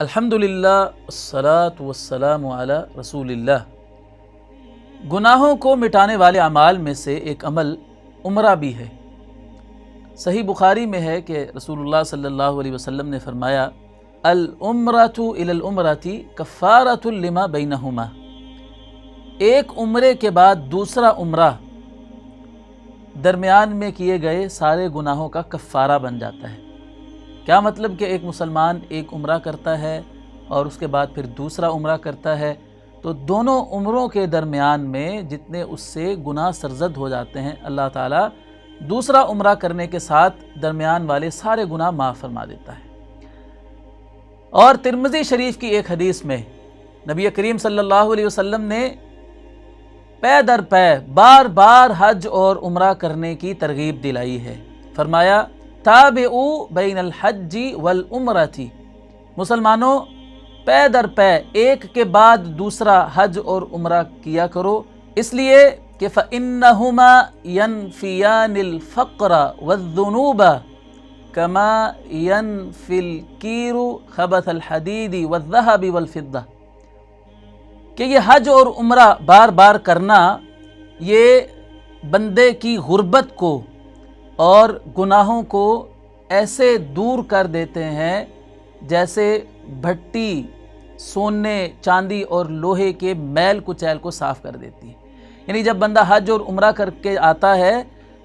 الحمدللہ والصلاة والسلام علی رسول اللہ۔ گناہوں کو مٹانے والے اعمال میں سے ایک عمل عمرہ بھی ہے۔ صحیح بخاری میں ہے کہ رسول اللہ صلی اللہ علیہ وسلم نے فرمایا العمرۃ الی العمرۃ کفارۃ لما بینہما، ایک عمرے کے بعد دوسرا عمرہ درمیان میں کیے گئے سارے گناہوں کا کفارہ بن جاتا ہے۔ کیا مطلب کہ ایک مسلمان ایک عمرہ کرتا ہے اور اس کے بعد پھر دوسرا عمرہ کرتا ہے تو دونوں عمروں کے درمیان میں جتنے اس سے گناہ سرزد ہو جاتے ہیں اللہ تعالیٰ دوسرا عمرہ کرنے کے ساتھ درمیان والے سارے گناہ معاف فرما دیتا ہے۔ اور ترمذی شریف کی ایک حدیث میں نبی کریم صلی اللہ علیہ وسلم نے پے در پے بار بار حج اور عمرہ کرنے کی ترغیب دلائی ہے۔ فرمایا تابعوا بین الحج والعمرۃ، مسلمانوں پے در پے ایک کے بعد دوسرا حج اور عمرہ کیا کرو، اس لیے کہ فَإِنَّهُمَا يَنْفِيَانِ الْفَقْرَ وَالذُّنُوبَ كَمَا يَنْفِي الْكِيرُ خَبَثَ الْحَدِيدِ وَالذَّهَبِ وَالْفِضَّةِ، کہ یہ حج اور عمرہ بار بار کرنا یہ بندے کی غربت کو اور گناہوں کو ایسے دور کر دیتے ہیں جیسے بھٹی سونے چاندی اور لوہے کے میل کچیل کو صاف کر دیتی ہے۔ یعنی جب بندہ حج اور عمرہ کر کے آتا ہے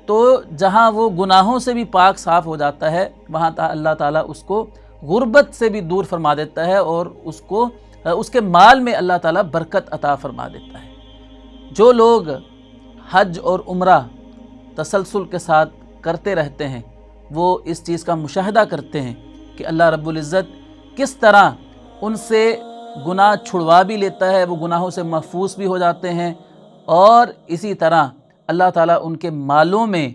تو جہاں وہ گناہوں سے بھی پاک صاف ہو جاتا ہے وہاں اللہ تعالیٰ اس کو غربت سے بھی دور فرما دیتا ہے اور اس کے مال میں اللہ تعالیٰ برکت عطا فرما دیتا ہے۔ جو لوگ حج اور عمرہ تسلسل کے ساتھ کرتے رہتے ہیں وہ اس چیز کا مشاہدہ کرتے ہیں کہ اللہ رب العزت کس طرح ان سے گناہ چھڑوا بھی لیتا ہے، وہ گناہوں سے محفوظ بھی ہو جاتے ہیں، اور اسی طرح اللہ تعالیٰ ان کے مالوں میں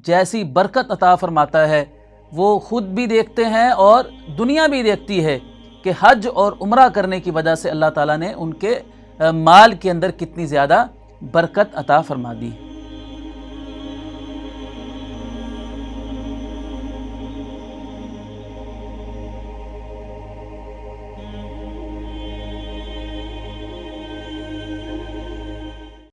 جیسی برکت عطا فرماتا ہے وہ خود بھی دیکھتے ہیں اور دنیا بھی دیکھتی ہے کہ حج اور عمرہ کرنے کی وجہ سے اللہ تعالیٰ نے ان کے مال کے اندر کتنی زیادہ برکت عطا فرما دی۔